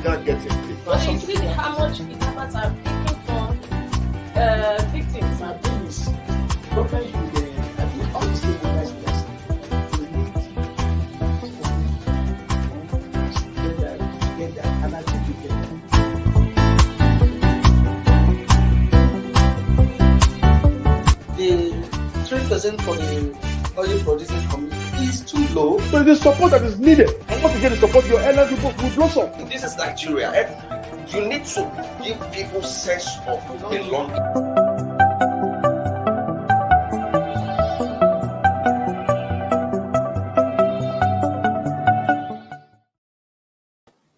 can't get it. But you see how much kidnappers are taking from victims. Now, this government should all the stakeholders we need together, and I think we get that. The 3% for the oil producing community is too low. But the support that is needed. And once you get the support, your airline people will blossom. This is Nigeria. You need to give people sense of belonging.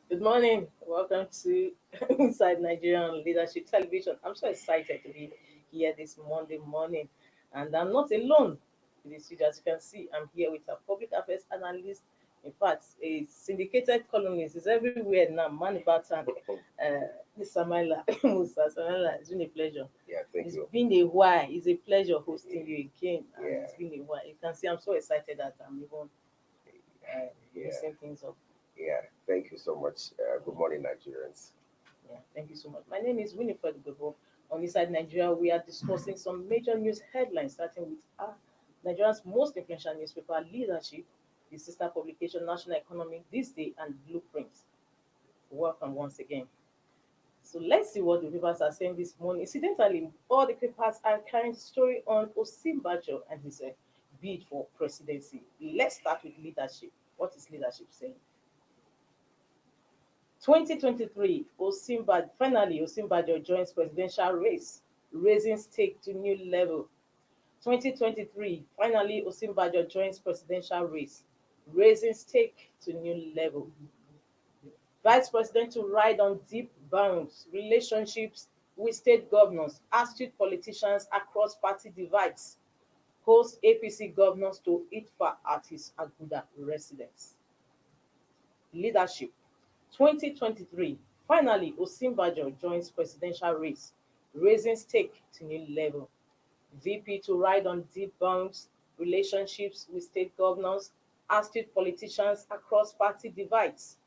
Good morning. Welcome to Inside Nigeria on Leadership Television. I'm so excited to be here this Monday morning, and I'm not alone. As you can see, I'm here with a public affairs analyst. In fact, a syndicated columnist is everywhere now. Manibatan, Samila, Musa, Samila, it's been a pleasure. Yeah, thank you. It's been a while. It's a pleasure hosting you again. And Yeah. It's been a while. You can see I'm so excited that I'm even mixing things up. Yeah, thank you so much. Good morning, Nigerians. Yeah, thank you so much. My name is Winifred Bebo. On Inside Nigeria, we are discussing some major news headlines, starting with Nigeria's most influential newspaper, Leadership, the sister publication, National Economy, THISDAY, and Blueprints. Welcome once again. So let's see what the papers are saying this morning. Incidentally, all the papers are carrying story on Osinbajo and his bid for presidency. Let's start with Leadership. What is Leadership saying? 2023, Osinbajo joins presidential race, raising stake to new level. 2023, finally, Osinbajo joins presidential race, raising stake to new level. Vice President to ride on deep bounds, relationships with state governors, astute politicians across party divides, hosts APC governors to Itfa at his Aguda residence. Leadership. 2023, finally, Osinbajo joins presidential race, raising stake to new level. VP to ride on deep bounds, relationships with state governors, astute politicians across party divides,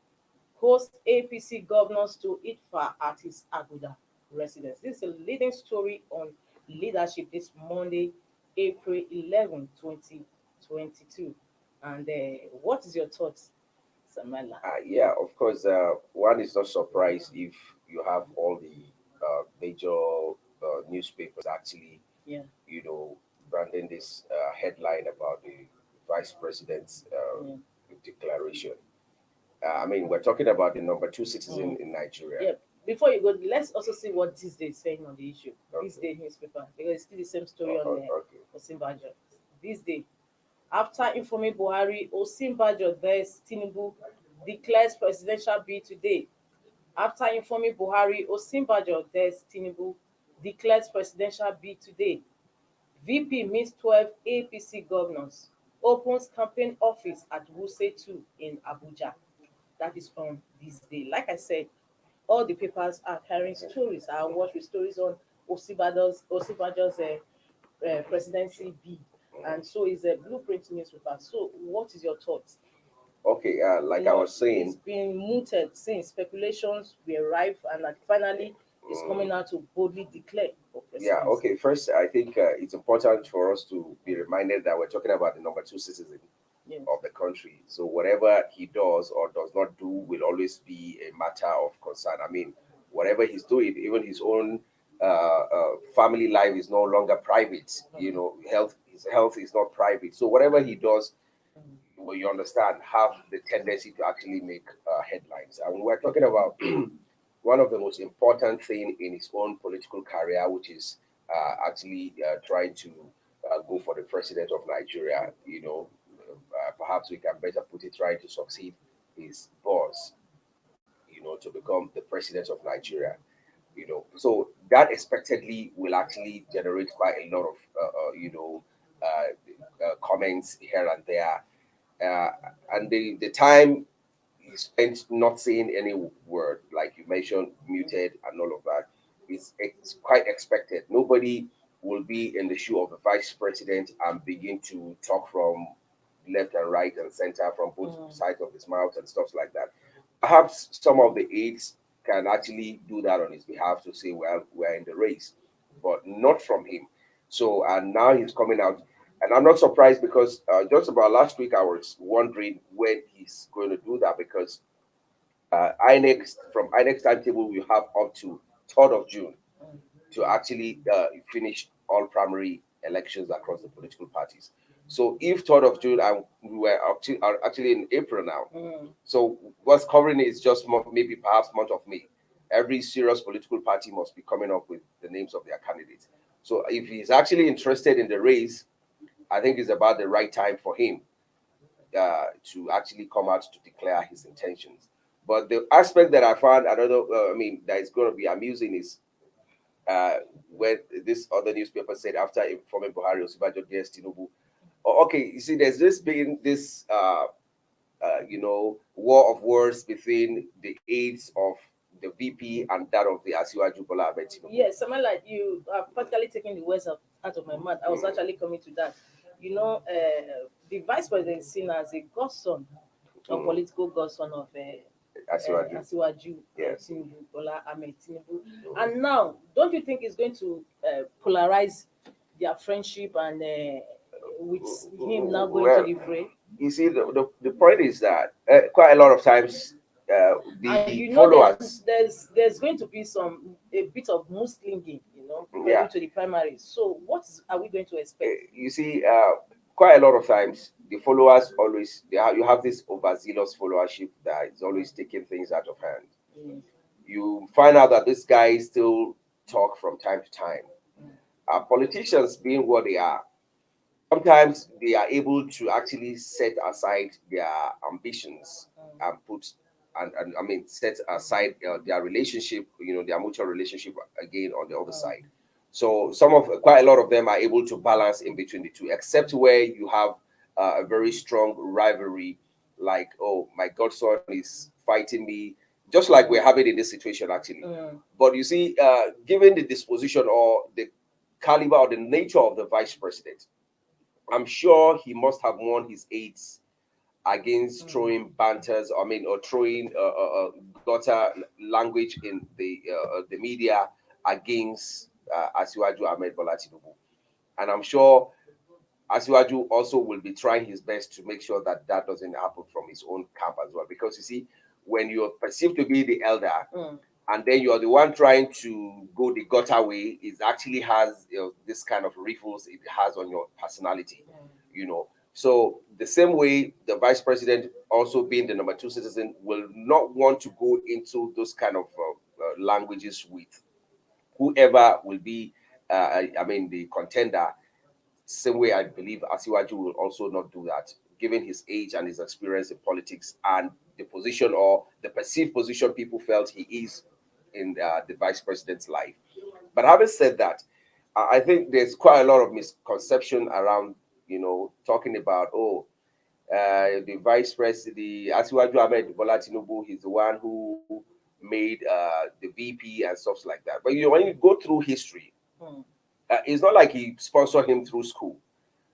host APC governors to Itfa at his Aguda residence. This is a leading story on Leadership this Monday, April 11, 2022. And what is your thoughts, Samala? Yeah, of course. One is not surprised if you have all the major newspapers actually, branding this headline about the vice president's declaration. I mean, we're talking about the number 2 citizen in Nigeria. Yeah. Before you go, let's also see what THISDAY is saying on the issue. Okay. THISDAY newspaper, because it's still the same story on Osinbajo. THISDAY. After informing Buhari, Osinbajo, there's Tinubu, declares presidential bid today. After informing Buhari, Osinbajo, there's Tinubu, declares presidential bid today. VP meets 12 APC governors, opens campaign office at Wuse 2 in Abuja. That is from THISDAY. Like I said, all the papers are carrying stories. I watch with stories on Osinbajo's presidency bid, and so is a Blueprint newspaper. So, what is your thoughts? Okay, like I was saying, it's been mooted since speculations were rife, and finally, it's coming out to boldly declare for presidency. Yeah. Okay. First, I think it's important for us to be reminded that we're talking about the number 2 citizen of the country. So whatever he does or does not do will always be a matter of concern. I mean, whatever he's doing, even his own family life is no longer private. His health is not private. So whatever he does, well, you understand, have the tendency to actually make headlines. And we're talking about one of the most important things in his own political career, which is actually trying to go for the president of Nigeria. Perhaps we can better put it, trying to succeed his boss, to become the president of Nigeria. So that expectedly will actually generate quite a lot of, comments here and there. And the time he spent not saying any word, like you mentioned, muted and all of that, it's quite expected. Nobody will be in the shoe of the vice president and begin to talk from left and right and center from both sides of his mouth and stuff like that. perhaps some of the aides can actually do that on his behalf to say, well, we're in the race, but not from him. So, and now he's coming out. And I'm not surprised because just about last week I was wondering when he's going to do that because from INEX timetable, we have up to 3rd of June to actually finish all primary elections across the political parties. So if 3rd of June, and we were actually in April now, so what's covering is just maybe perhaps month of May. Every serious political party must be coming up with the names of their candidates. So if he's actually interested in the race, I think it's about the right time for him to actually come out to declare his intentions. But the aspect that I found, I don't know, that is going to be amusing is when this other newspaper said after informing Buhari Osinbajo DS Tinubu, oh, okay, you see, there's been this war of words between the aides of the VP and that of the Asiwaju Bola Ahmed Tinubu. Yes, something like you are practically taking the words out of my mouth. I was actually coming to that. The vice president is seen as a godson, a political godson of Asiwaju Tinubu, Bola Ahmed Tinubu. And now, don't you think it's going to polarize their friendship and with him now going to the fray? You see, the point is that quite a lot of times the followers, there's going to be a bit of Musliming, going to the primaries. So what are we going to expect? You see, quite a lot of times the followers always you have this overzealous followership that is always taking things out of hand. You find out that this guy still talk from time to time. Politicians being what they are, sometimes they are able to actually set aside their ambitions and set aside their relationship, their mutual relationship again on the other side. So quite a lot of them are able to balance in between the two, except where you have a very strong rivalry, like, oh, my godson is fighting me, just like we're having in this situation actually. But you see, given the disposition or the caliber or the nature of the vice president, I'm sure he must have won his aides against throwing banters, or throwing gutter language in the media against Asiwaju Ahmed Bola Tinubu. And I'm sure Asiwaju also will be trying his best to make sure that that doesn't happen from his own camp as well. Because you see, when you're perceived to be the elder, and then you're the one trying to go the gutter way, it actually has this kind of ripples it has on your personality, So the same way, the vice president, also being the number 2 citizen, will not want to go into those kind of languages with whoever will be, the contender. Same way, I believe Asiwaju will also not do that, given his age and his experience in politics and the position or the perceived position people felt he is in the vice president's life. But having said that, I think there's quite a lot of misconception around, talking about, the vice president, the Asiwaju Ahmed Bola Tinubu, he's the one who made the VP and stuff like that. But when you go through history, it's not like he sponsored him through school.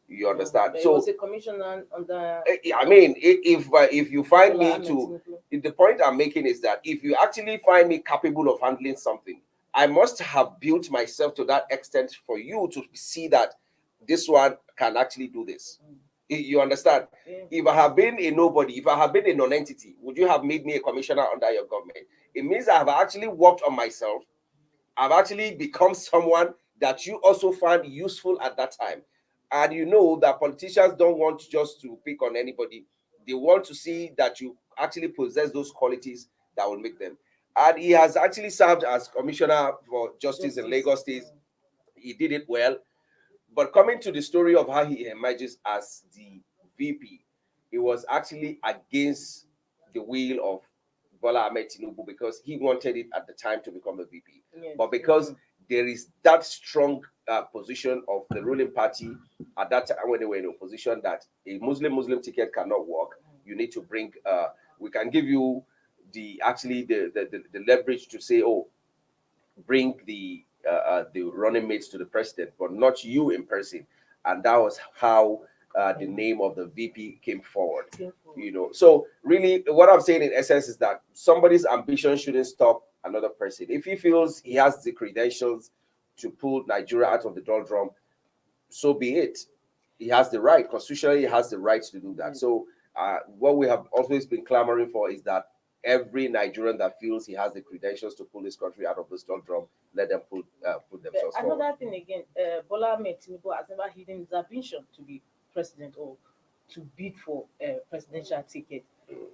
You understand? So was a commissioner under. If you find me the point I'm making is that if you actually find me capable of handling something, I must have built myself to that extent for you to see that this one can actually do this. You understand? If I have been a nobody, if I have been a non-entity, would you have made me a commissioner under your government? It means I have actually worked on myself. I've actually become someone that you also find useful at that time. And you know that politicians don't want just to pick on anybody. They want to see that you actually possess those qualities that will make them. And he has actually served as commissioner for justice in Lagos State. He did it well. But coming to the story of how he emerges as the VP, it was actually against the will of Bola Ahmed Tinubu because he wanted it at the time to become the VP. Yes. But because there is that strong position of the ruling party at that time when they were in opposition that a Muslim ticket cannot work, you need to bring, we can give you the leverage to say, bring the running mates to the president, but not you in person. And that was how the name of the VP came forward. So really what I'm saying in essence is that somebody's ambition shouldn't stop another person. If he feels he has the credentials to pull Nigeria out of the doldrum, so be it. He has the right, constitutionally he has the right to do that. So what we have always been clamoring for is that every Nigerian that feels he has the credentials to pull this country out of this doldrum, let them put themselves forward. Another thing again, Bola Ahmed Tinubu has never hidden his ambition to be president or to bid for a presidential ticket,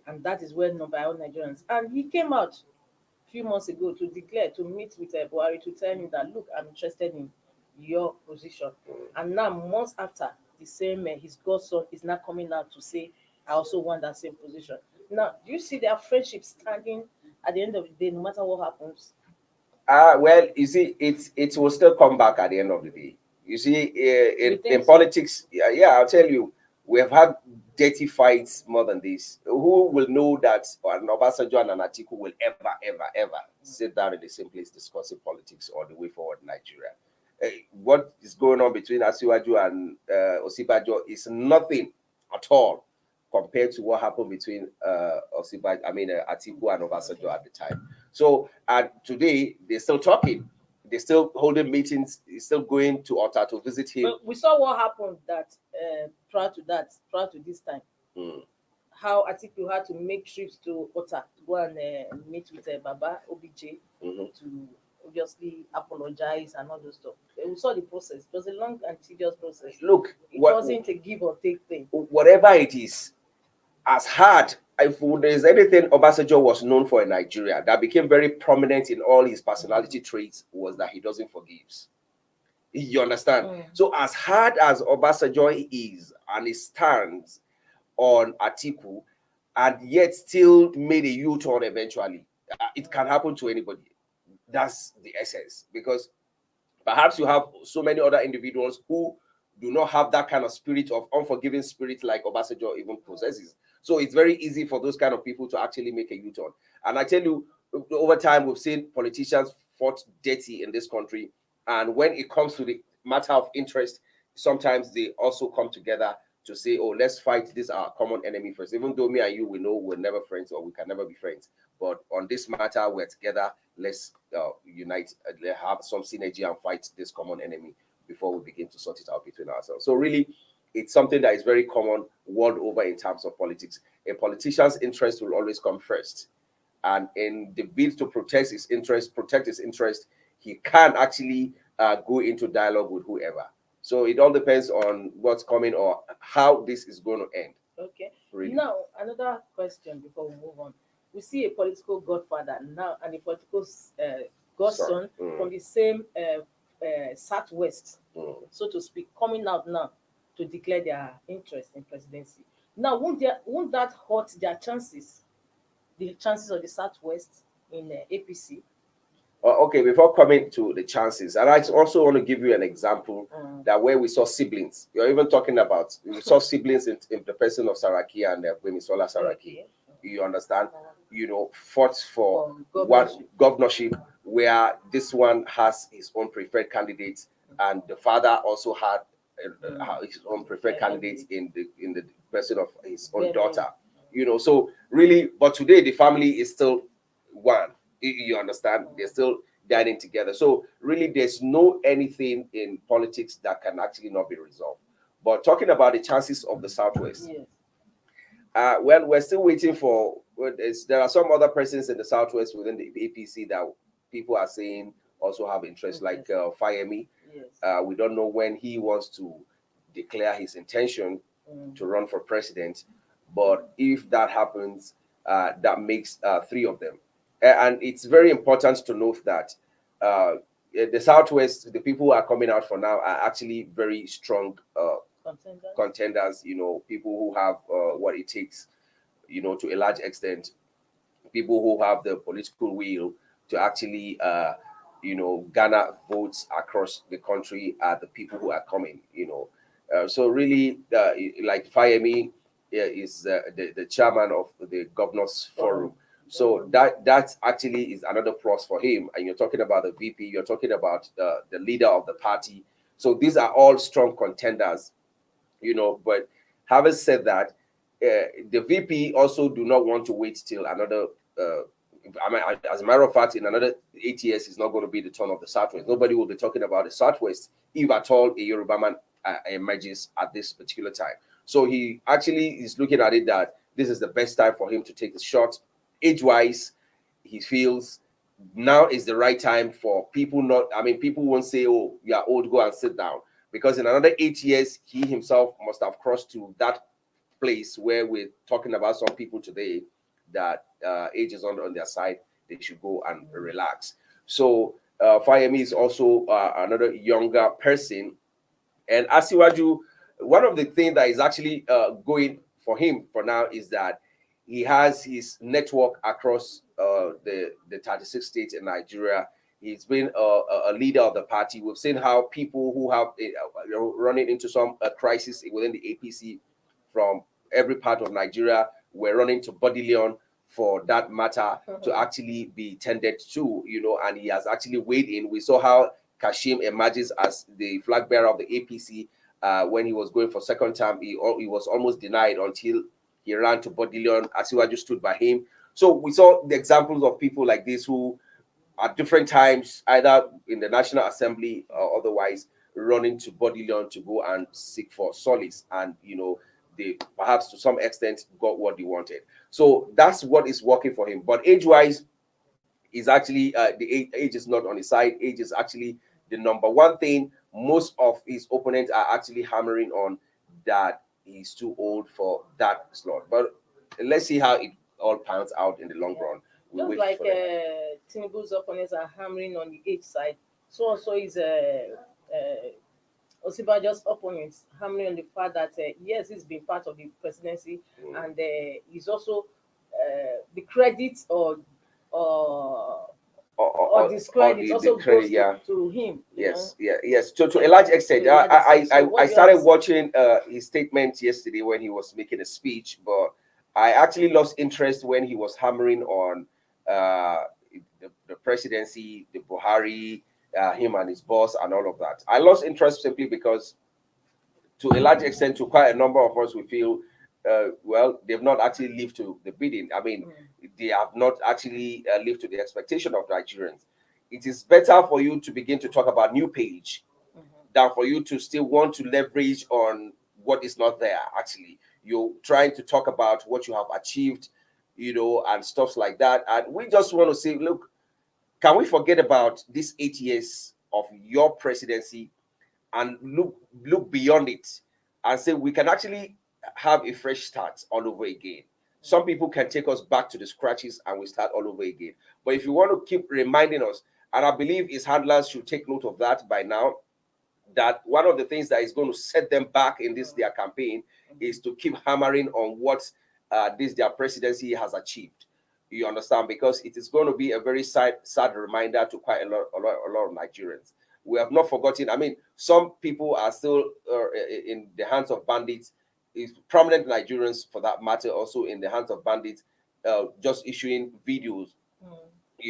and that is well known by all Nigerians. And he came out a few months ago to declare, to meet with Buhari to tell him that, look, I'm interested in your position. And now, months after, the same his godson is now coming out to say, I also want that same position. Now, do you see their friendship standing at the end of the day, no matter what happens? Well, you see, it will still come back at the end of the day. You see, in politics, yeah, I'll tell you, we have had dirty fights more than this. Who will know that an Obasanjo and an Atiku will ever sit down in the same place discussing politics or the way forward in Nigeria? What is going on between Asiwaju and Osibajo is nothing at all compared to what happened between Atiku and Obasanjo at the time. So, and today they're still talking, they're still holding meetings, they're still going to Ota to visit him. But we saw what happened that prior to this time, how Atiku had to make trips to Ota to go and meet with Baba OBJ to obviously apologize and all those stuff. We saw the process. It was a long and tedious process. Look, it wasn't a give or take thing. Whatever it is, as hard, if there's anything Obasanjo was known for in Nigeria that became very prominent in all his personality traits, was that he doesn't forgive. You understand? So as hard as Obasanjo is and he stands on Atiku, and yet still made a U-turn eventually, it can happen to anybody. That's the essence. Because perhaps you have so many other individuals who do not have that kind of spirit of unforgiving spirit like Obasanjo even possesses. So it's very easy for those kind of people to actually make a U-turn. And I tell you, over time, we've seen politicians fought dirty in this country. And when it comes to the matter of interest, sometimes they also come together to say, oh, let's fight this our common enemy first. Even though me and you, we know we're never friends or we can never be friends. But on this matter, we're together. Let's unite, have some synergy and fight this common enemy before we begin to sort it out between ourselves. So really, it's something that is very common world over in terms of politics. A politician's interest will always come first. And in the bid to protect his interest, he can actually go into dialogue with whoever. So it all depends on what's coming or how this is going to end. Okay. Really. Now, another question before we move on. We see a political godfather now and a political godson from the same Southwest, so to speak, coming out now to declare their interest in presidency. Now, won't that hurt their chances, the chances of the Southwest in APC? Okay, before coming to the chances, and I also want to give you an example that where we saw siblings. You're even talking about, we saw siblings in the person of Saraki and Gwemisola Saraki. Okay. You understand? Fought for one governorship where this one has his own preferred candidate, and the father also had his own preferred candidate in the person of his own daughter. So really, but today the family is still one. You understand? They're still dining together. So really, there's no anything in politics that can actually not be resolved. But talking about the chances of the Southwest, well, we're still waiting for. There are some other persons in the Southwest within the APC that people are saying also have interest, like Fayemi. We don't know when he wants to declare his intention to run for president, but if that happens, that makes three of them. And it's very important to note that the Southwest, the people who are coming out for now are actually very strong contenders, people who have what it takes, to a large extent, people who have the political will to actually, garner votes across the country are the people who are coming, So really, like Fayemi is the chairman of the Governors Forum. So that actually is another plus for him. And you're talking about the VP, you're talking about the leader of the party. So these are all strong contenders But having said that, the VP also do not want to wait till another. I mean, as a matter of fact, in another 8 years, it's not going to be the turn of the Southwest. Nobody will be talking about the Southwest, if at all a Yoruba man emerges at this particular time. So he actually is looking at it that this is the best time for him to take the shot. Age-wise, he feels now is the right time for people not. I mean, people won't say, "Oh, you are old, go and sit down," because in another 8 years, he himself must have crossed to that place where we're talking about some people today that age is on their side. They should go and relax. So Fayemi is also another younger person, and Asiwaju, one of the things that is actually going for him for now is that he has his network across the 36 states in Nigeria. He's been a leader of the party. We've seen how people who have running into some crisis within the APC from every part of Nigeria were running to Bodilion for that matter to actually be tended to, and he has actually weighed in. We saw how Kashim emerges as the flag bearer of the APC when he was going for second term. He was almost denied until he ran to Bodilion. Asiwaju stood by him. So we saw the examples of people like this who at different times, either in the National Assembly or otherwise, running to Bodilion to go and seek for solace. And, they perhaps to some extent got what they wanted. So that's what is working for him. But age-wise, is actually the age is not on his side. Age is actually the number one thing most of his opponents are actually hammering on, that he's too old for that slot. But let's see how it all pans out in the long run. Just like Tinubu's opponents are hammering on the age side, so also is Osinbajo's opponents hammering on the fact that yes, he's been part of the presidency, and he's also the credit or discredit also goes to him. Yes, yes. To a large extent, I started watching his statement yesterday when he was making a speech, but I actually lost interest when he was hammering on the presidency, the Buhari, him and his boss, and all of that. I lost interest simply because, to a large extent, to quite a number of us, we feel, well, they've not actually lived to the bidding. I mean, they have not actually lived to the expectation of Nigerians. It is better for you to begin to talk about new page than for you to still want to leverage on what is not there. Actually, you're trying to talk about what you have achieved, and stuff like that. And we just want to say, look, can we forget about these 8 years of your presidency and look beyond it and say we can actually have a fresh start all over again? Some people can take us back to the scratches and we start all over again. But if you want to keep reminding us, and I believe his handlers should take note of that by now, that one of the things that is going to set them back in this their campaign is to keep hammering on what this their presidency has achieved. You understand? Because it is going to be a very sad reminder to quite a lot of Nigerians. We have not forgotten. I mean, some people are still in the hands of bandits. Is prominent Nigerians, for that matter, also in the hands of bandits, just issuing videos,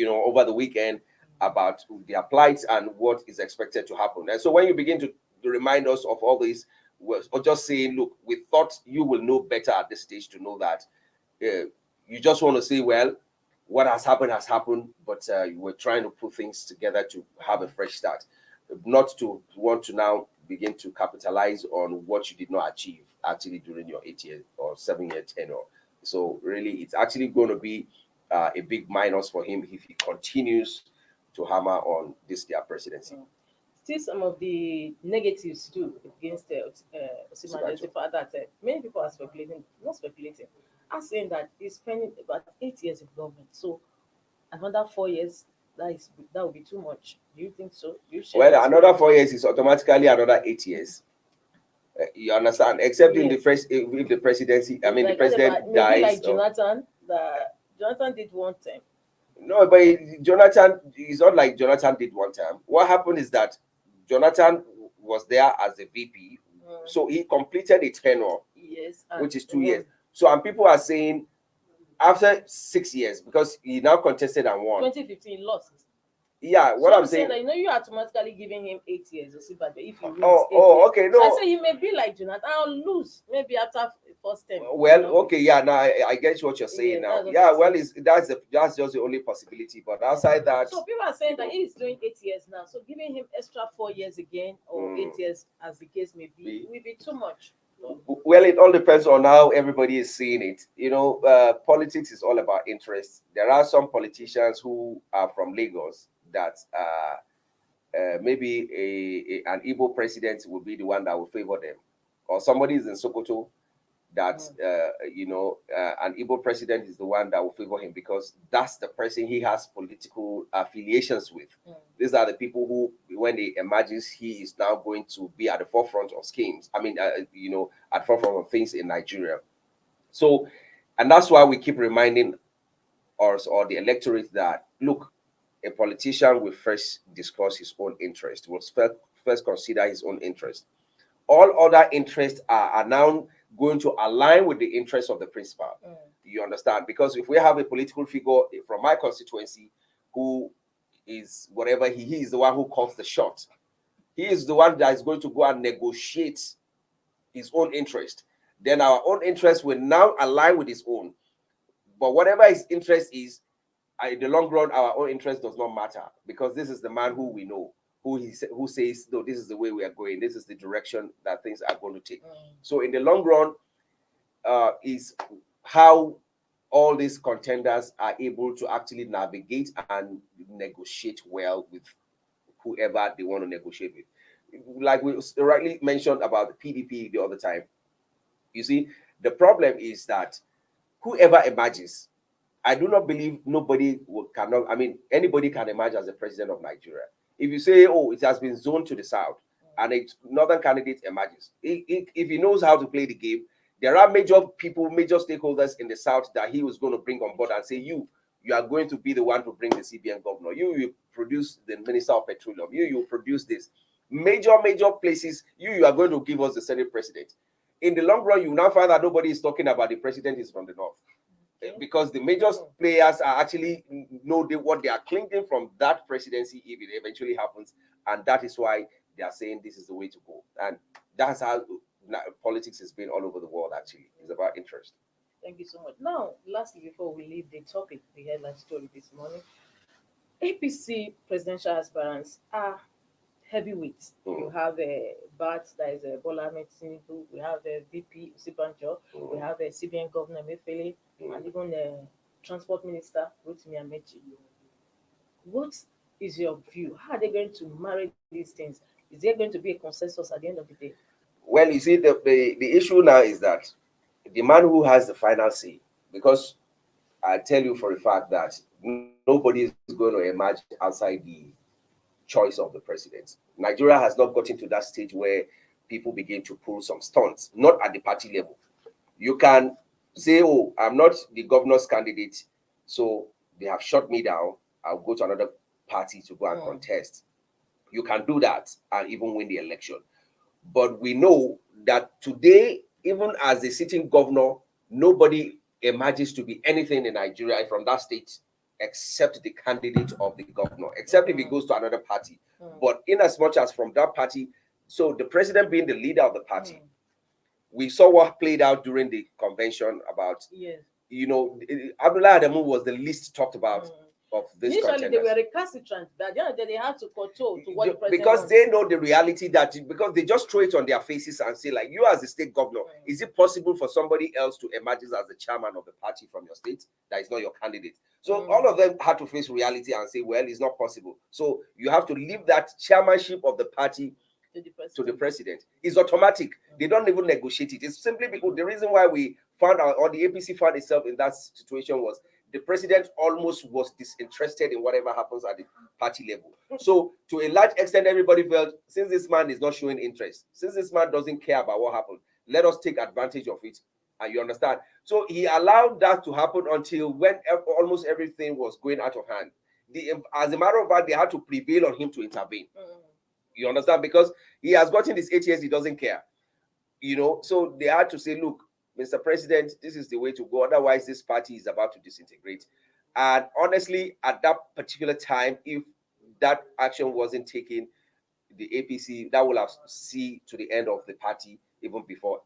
over the weekend about their plights and what is expected to happen. And so when you begin to remind us of all this, we're just saying, look, we thought you will know better at this stage to know that you just want to say, well, what has happened, but we're trying to put things together to have a fresh start, not to want to now begin to capitalize on what you did not achieve actually during your 8-year or 7-year tenure. So really, it's actually going to be a big minus for him if he continues to hammer on their presidency. Still, some of the negatives too against Osinbajo is the fact that many people are are saying that he's spending about 8 years in government. So another 4 years, that would be too much. Do you think so? Well, another 4 years is automatically another 8 years. You understand? Except in if the presidency, I mean, the president dies. Like Jonathan, Jonathan did one term. No, but Jonathan, it's not like Jonathan did one term. What happened is that Jonathan was there as a VP, so he completed a tenure, which is 2 years. So, and people are saying after 6 years, because he now contested and won. 2015 lost. Yeah, what So I'm saying. that, you're automatically giving him 8 years, Osibajo, if he wins 8 Oh, years. okay, So no. I say he may be like Jonathan, I'll lose maybe after first term. Well, okay, yeah, now I get what you're saying now. Yeah, well, that's just the only possibility. But outside that, so people are saying that he's doing 8 years now, so giving him extra 4 years again, or 8 years, as the case may be, will be too much. Well, it all depends on how everybody is seeing it. Politics is all about interest. There are some politicians who are from Lagos that maybe an Igbo president will be the one that will favor them, or somebody is in Sokoto that an Igbo president is the one that will favor him because that's the person he has political affiliations with. These are the people who, when they emerges, he is now going to be at the forefront of schemes. I mean, at the forefront of things in Nigeria. So, and that's why we keep reminding us or the electorate that, look, a politician will first discuss his own interest, will first consider his own interest. All other interests are now going to align with the interests of the principal. You understand? Because if we have a political figure from my constituency who is whatever he is, the one who calls the shot, he is the one that is going to go and negotiate his own interest. Then our own interest will now align with his own. But whatever his interest is, in the long run, our own interest does not matter because this is the man who we know, who says, no, this is the way we are going. This is the direction that things are going to take. So in the long run, is how all these contenders are able to actually navigate and negotiate well with whoever they want to negotiate with. Like we rightly mentioned about the PDP the other time. You see, the problem is that whoever emerges, I do not believe anybody can emerge as the president of Nigeria. If you say, oh, it has been zoned to the south, and a northern candidate emerges, if he knows how to play the game, there are major stakeholders in the south that he was going to bring on board and say, you are going to be the one to bring the CBN governor. You produce the minister of petroleum. You produce this. Major places, you are going to give us the Senate president. In the long run, you now find that nobody is talking about the president is from the north. Because the major players are actually know what they are clinging from that presidency if it eventually happens, and that is why they are saying this is the way to go. And that's how politics has been all over the world. Actually, it's about interest. Thank you so much. Now, lastly, before we leave the topic, the headline story this morning, APC presidential aspirants are heavyweights. You have a BAT, that is a Bola Ahmed Tinubu. We have a VP Osibanjo. We have a CBN Governor Mefele, and even the Transport Minister Rotimi Amechi. What is your view? How are they going to marry these things? Is there going to be a consensus at the end of the day? Well, you see, the issue now is that the man who has the final say, because I tell you for a fact that nobody is going to emerge outside the choice of the president. Nigeria has not gotten to that stage where people begin to pull some stunts, not at the party level. You can say, oh, I'm not the governor's candidate, so they have shut me down. I'll go to another party to go and contest. You can do that and even win the election. But we know that today, even as the sitting governor, nobody emerges to be anything in Nigeria from that state except the candidate of the governor, except if he goes to another party. But in as much as from that party, so the president being the leader of the party, we saw what played out during the convention about, Abdullah Adamu was the least talked about of this. Initially, they were recalcitrant, but then they had to control to what the president because wants. they know the reality because they just throw it on their faces and say, like, you as the state governor, is it possible for somebody else to emerge as the chairman of the party from your state that is not your candidate? So all of them had to face reality and say, well, it's not possible. So you have to leave that chairmanship of the party to the president. It's automatic. They don't even negotiate it. It's simply because the reason why we found out, or the APC found itself in that situation, was the president almost was disinterested in whatever happens at the party level. So to a large extent, everybody felt, since this man is not showing interest, since this man doesn't care about what happened, let us take advantage of it. And you understand? So he allowed that to happen until when almost everything was going out of hand. As a matter of fact, they had to prevail on him to intervene. You understand? Because he has gotten this 8 years, he doesn't care. So they had to say, look, Mr. President, this is the way to go. Otherwise, this party is about to disintegrate. And honestly, at that particular time, if that action wasn't taken, the APC that will have see to the end of the party even before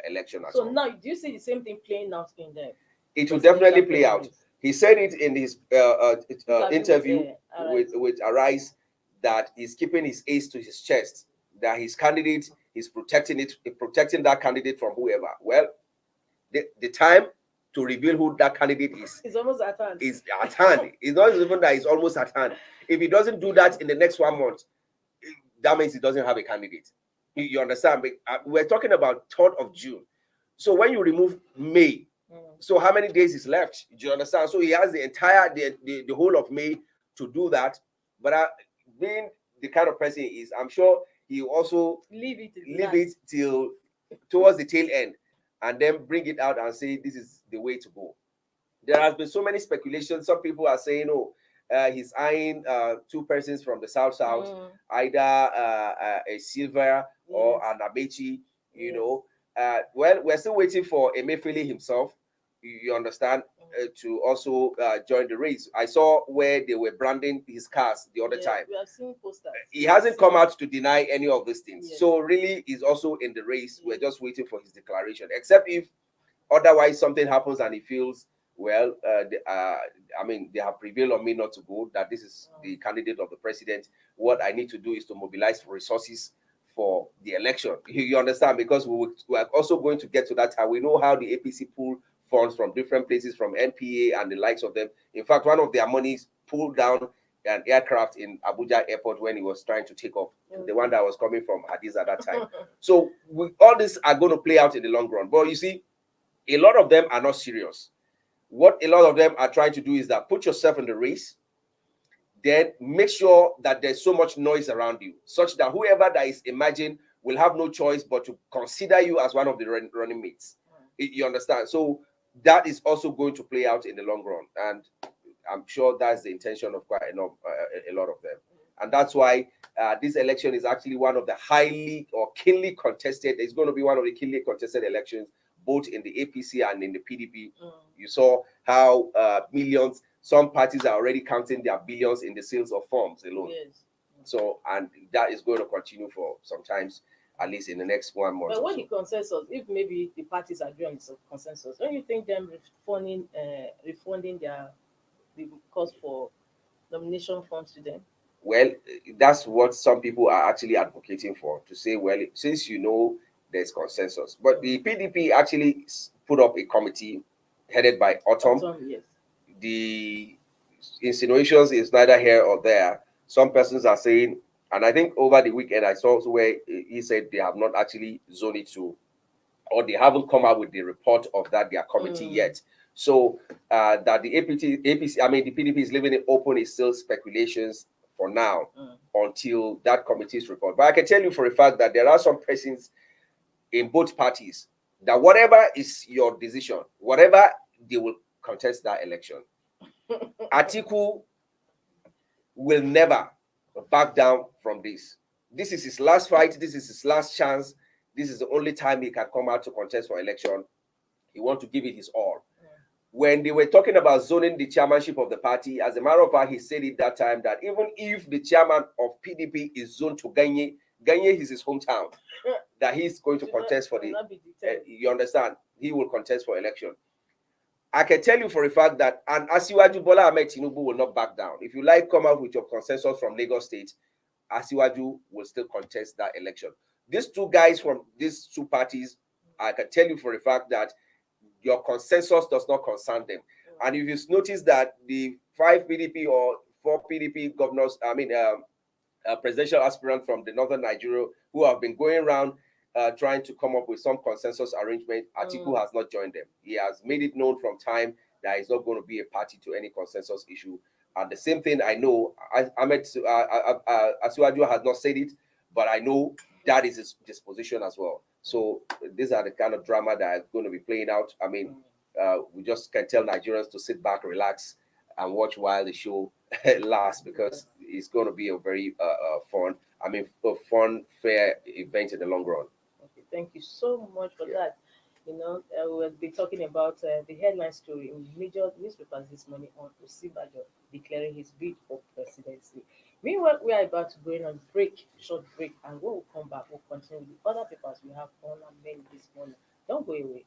election. So now, do you see the same thing playing out in the? It will definitely play out. He said it in his interview with Arise, that he's keeping his ace to his chest, that his candidate is protecting that candidate from whoever. Well, the time to reveal who that candidate is almost at hand. Is at hand. It's not even that it's almost at hand. If he doesn't do that in the next 1 month, that means he doesn't have a candidate. You understand? We're talking about 3rd of June. So when you remove May, so how many days is left? Do you understand? So he has the entire the whole of May to do that. But being the kind of person he is, I'm sure he also leave it till towards the tail end, and then bring it out and say this is the way to go. There has been so many speculations. Some people are saying, oh, he's eyeing 2 persons from the south, either a Silva or an Amechi, you know. Well, we're still waiting for Emefiele himself, you understand, to also join the race. I saw where they were branding his cars the other time. We have seen posters. He hasn't come out to deny any of these things. So really, he's also in the race. We're just waiting for his declaration, except if otherwise something happens and he feels, well, they have prevailed on me not to go, that this is the candidate of the president. What I need to do is to mobilize resources for the election. You understand? Because we are also going to get to that time. We know how the APC pull funds from different places, from NPA and the likes of them. In fact, one of their monies pulled down an aircraft in Abuja airport when he was trying to take off, the one that was coming from Hadiz at that time. So all this are going to play out in the long run. But you see, a lot of them are not serious. What a lot of them are trying to do is that put yourself in the race, then make sure that there's so much noise around you, such that whoever that is emerging will have no choice but to consider you as one of the running mates. You understand? So that is also going to play out in the long run, and I'm sure that's the intention of quite a lot of them. And that's why this election is actually one of the highly or keenly contested. It's going to be one of the keenly contested elections, both in the APC and in the PDP. You saw how millions, some parties are already counting their billions in the sales of forms alone. So, and that is going to continue for sometimes, at least in the next 1 month. But when the consensus, if maybe the parties agree on the consensus, don't you think them refunding the cost for nomination funds to them? Well, that's what some people are actually advocating for, to say, well, since you know there's consensus. But the PDP actually put up a committee headed by Autumn. The insinuations is neither here or there. Some persons are saying, and I think over the weekend I saw where he said they have not actually zoned it to, or they haven't come out with the report of that their committee yet. So that the APC, I mean the PDP is leaving it open is still speculations for now until that committee's report. But I can tell you for a fact that there are some persons in both parties that whatever is your decision, whatever, they will contest that election. Atiku will never back down from this. This is his last fight. This is his last chance. This is the only time he can come out to contest for election. He wants to give it his all. When they were talking about zoning the chairmanship of the party, as a matter of fact, he said it that time that even if the chairman of PDP is zoned to Ganye is his hometown, that he's going to contest for the, you understand, he will contest for election. I can tell you for a fact that an Asiwaju Bola Ahmed Tinubu will not back down. If you like, come out with your consensus from Lagos State, Asiwaju will still contest that election. These two guys from these two parties, I can tell you for a fact that your consensus does not concern them. And if you notice that the 5 PDP or 4 PDP governors, presidential aspirants from the northern Nigeria who have been going around trying to come up with some consensus arrangement, Atiku has not joined them. He has made it known from time that he's not going to be a party to any consensus issue. And the same thing I know, Asiwaju has not said it, but I know that is his disposition as well. So these are the kind of drama that is going to be playing out. I mean, we just can tell Nigerians to sit back, relax, and watch while the show lasts, because it's going to be a very fun, fair event in the long run. Okay, thank you so much for that. You know, we'll be talking about the headline story in major newspapers this morning on Osinbajo declaring his bid for presidency. Meanwhile, we are about to go in on break, short break, and when we come back, we'll continue with the other papers we have on our menu this morning. Don't go away.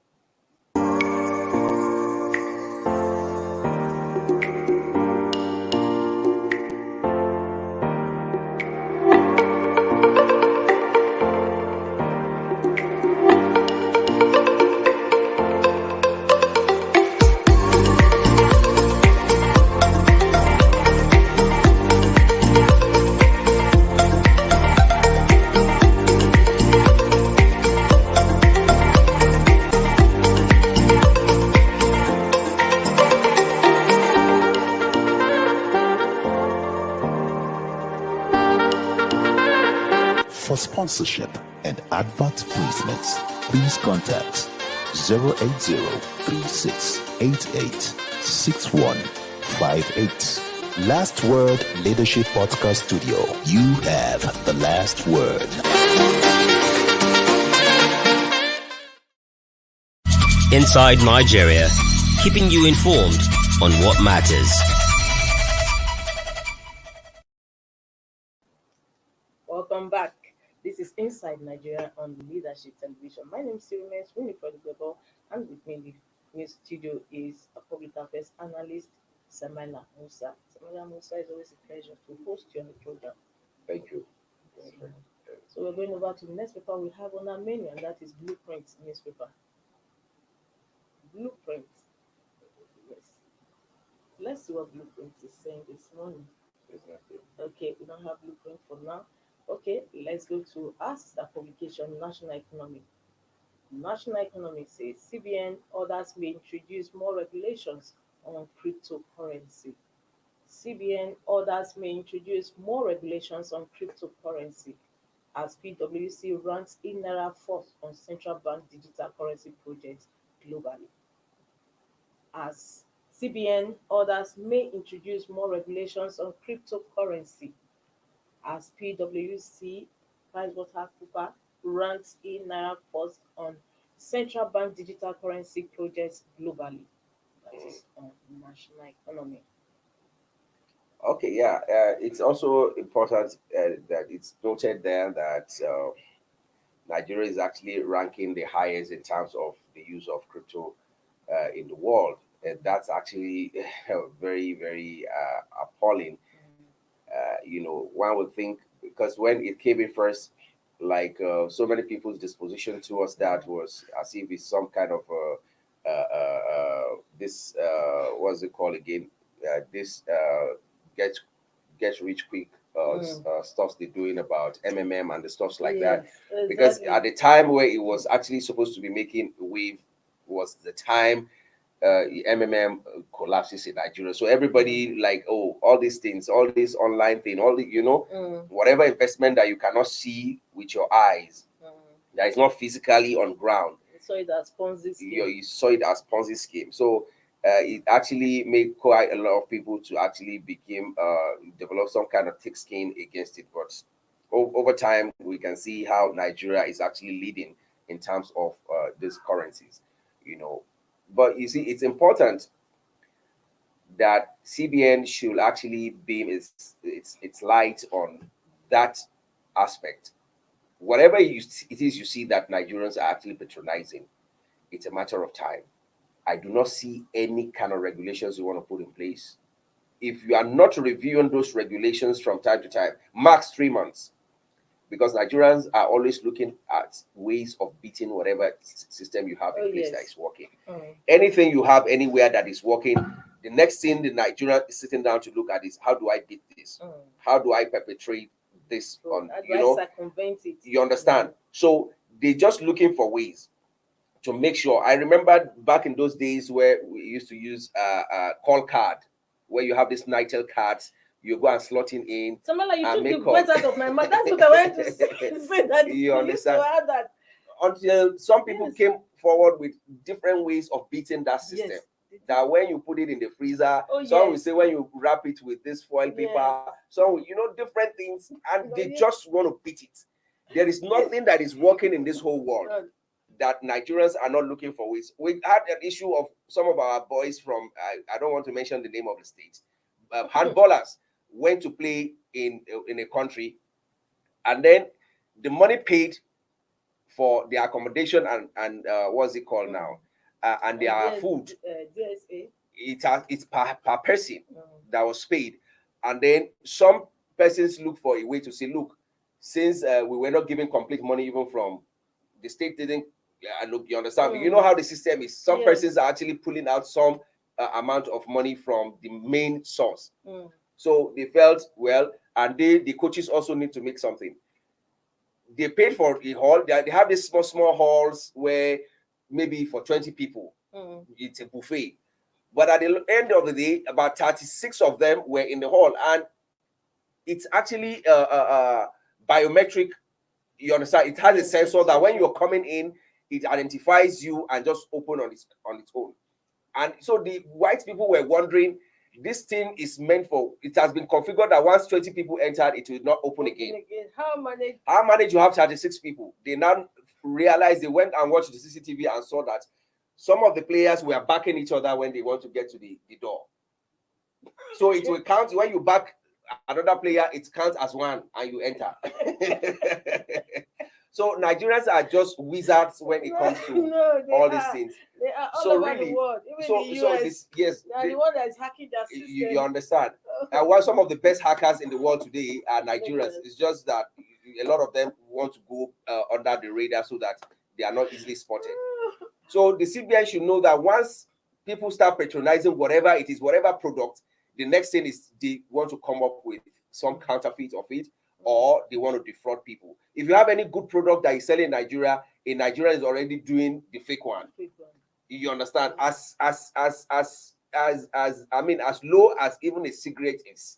For sponsorship and advert placements, please contact 080-3688-6158. Last Word Leadership Podcast Studio. You have the last word. Inside Nigeria, keeping you informed on what matters. Welcome back. This is Inside Nigeria on Leadership Television. My name is Sirimes Winifred Gbebo, and with me in the new studio is a public affairs analyst, Samila Musa. Samila Musa, is always a pleasure to host you on the program. Thank you. So we're going over to the next paper we have on our menu, and that is Blueprint newspaper. Blueprint. Yes. Let's see what Blueprint is saying this morning. Okay, we don't have Blueprint for now. Okay, let's go to Ask the publication National Economy. National Economy says CBN orders may introduce more regulations on cryptocurrency. CBN orders may introduce more regulations on cryptocurrency as PwC ranks in Naira fourth on central bank digital currency projects globally. As CBN orders may introduce more regulations on cryptocurrency as PwC PricewaterhouseCoopers ranks in Naira first on central bank digital currency projects globally. That is on national economy. Okay, yeah. It's also important that it's noted there that Nigeria is actually ranking the highest in terms of the use of crypto in the world. And that's actually very, very appalling. One would think, because when it came in first, like so many people's disposition towards that was as if it's some kind of this what's it called again? This get rich quick stuff they're doing about MMM and the stuffs like that. Exactly. Because at the time where it was actually supposed to be making wave was the time MMM collapses in Nigeria. So everybody like, oh, all these things, all this online thing, all the whatever investment that you cannot see with your eyes, that is not physically on ground. You saw it as Ponzi scheme. You saw it as Ponzi scheme. So it actually made quite a lot of people to actually develop some kind of thick skin against it. But over time, we can see how Nigeria is actually leading in terms of these currencies, But you see, it's important that CBN should actually beam its light on that aspect. Whatever it is you see that Nigerians are actually patronizing, it's a matter of time. I do not see any kind of regulations you want to put in place. If you are not reviewing those regulations from time to time, max 3 months, because Nigerians are always looking at ways of beating whatever system you have in place that is working. Anything you have anywhere that is working, the next thing the Nigerian is sitting down to look at is, how do I beat this? How do I perpetrate this on, circumvent it? You understand? So they're just looking for ways to make sure. I remember back in those days where we used to use call card, where you have this Nitel cards, you go and slot in. Samala, you took the words out of my mouth. That's what I wanted to say. That you understand? That. Until some people came forward with different ways of beating that system. Yes. That when you put it in the freezer, some will say when you wrap it with this foil paper, some different things, and they just want to beat it. There is nothing that is working in this whole world that Nigerians are not looking for ways. We had an issue of some of our boys from, I don't want to mention the name of the state, handballers. went to play in a country, and then the money paid for their accommodation and what's it called now, and their food. DSA. It's per person that was paid, and then some persons look for a way to say, look, since we were not giving complete money even from the state didn't look, you understand? You know how the system is. Some persons are actually pulling out some amount of money from the main source. So they felt, well, and the coaches also need to make something. They paid for a hall. They have these small halls where maybe for 20 people, it's a buffet. But at the end of the day, about 36 of them were in the hall, and it's actually biometric. You understand? It has a sensor that when you're coming in, it identifies you and just open on its own. And so the white people were wondering, this thing is meant for, it has been configured that once 20 people entered, it will not open again. How manage you have 36 people? They now realized, they went and watched the CCTV and saw that some of the players were backing each other when they want to get to the door. So it will count when you back another player, it counts as one and you enter. So Nigerians are just wizards when it comes to all these things. They are all so over really, the world. Even so the US, so this, yes, they are the one that is hacking that system. You understand? And while some of the best hackers in the world today are Nigerians, it's just that a lot of them want to go under the radar so that they are not easily spotted. So the CBN should know that once people start patronizing whatever it is, whatever product, the next thing is they want to come up with some counterfeit of it, or they want to defraud people. If you have any good product that is selling in Nigeria, a Nigerian is already doing the fake one. You understand? As I mean, as low as even a cigarette is,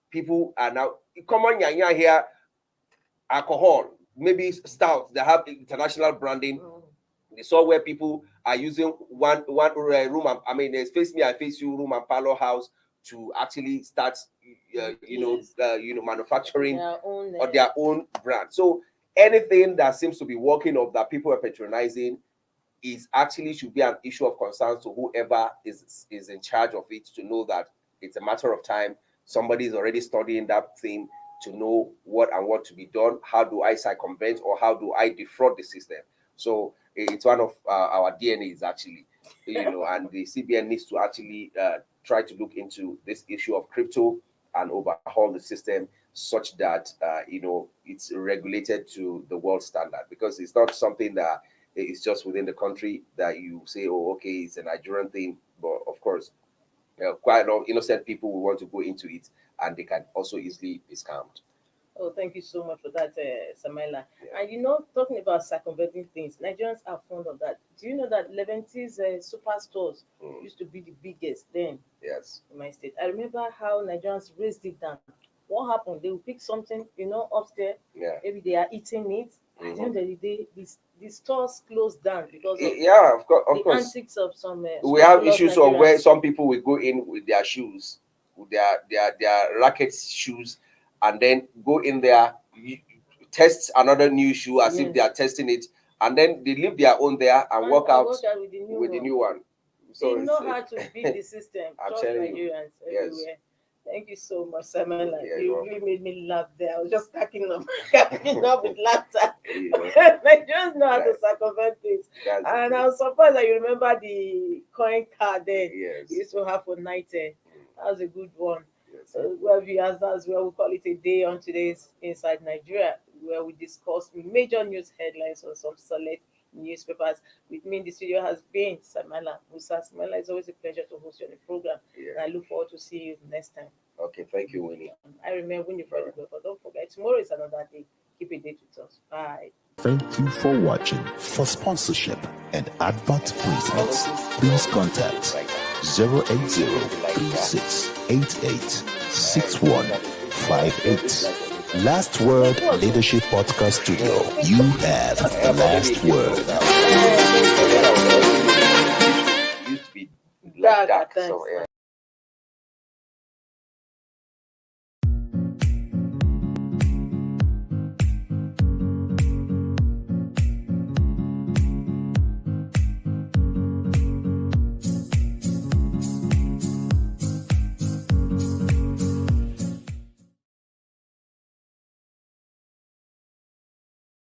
people are now common here. Alcohol, maybe stout, they have international branding. They saw where people are using one room. I mean, there's face me, I face you room and parlor house to actually start, manufacturing their own brand. So anything that seems to be working or that people are patronizing is actually should be an issue of concern to whoever is in charge of it, to know that it's a matter of time. Somebody is already studying that thing to know what to be done. How do I circumvent, or how do I defraud the system? So it's one of our DNAs actually, and the CBN needs to actually try to look into this issue of crypto and overhaul the system such that it's regulated to the world standard, because it's not something that is just within the country that you say, oh, okay, it's a Nigerian thing. But of course, quite a lot of innocent people will want to go into it, and they can also easily be scammed. Oh, thank you so much for that, Samaila. Yeah. And talking about circumventing things, Nigerians are fond of that. Do you know that Leventis superstores used to be the biggest then? Yes. In my state? I remember how Nigerians raised it down. What happened? They will pick something, upstairs. Yeah. Maybe they are eating it. At the end of the day, the stores closed down because of of course. antics of some. We have issues of where some people will go in with their shoes, with their racket shoes, and then go in there, test another new shoe as if they are testing it, and then they leave their own there and walk out with the new one. So they know how to beat the system. Just Nigerians everywhere. Thank you so much, Simon. You really made me laugh there. I was just cracking up with laughter. Nigerians know how to circumvent things. And I was surprised that you remember the coin card there. Yes. You used to have for night. That was a good one. Yes. Well, viewers, that's where we call it a day on today's Inside Nigeria, where we discuss major news headlines on some select newspapers. With me in the studio has been Samala Musa. Samala, it's always a pleasure to host you on the program. Yeah. And I look forward to see you next time. Okay, thank you, Winnie. I remember when you first go, but don't forget, tomorrow is another day. Keep a date with us. Bye. Thank you for watching. For sponsorship and advert placements, please contact 080-3688-6158. Last Word Leadership Podcast Studio. You have the last word. Used to be like that. So, yeah.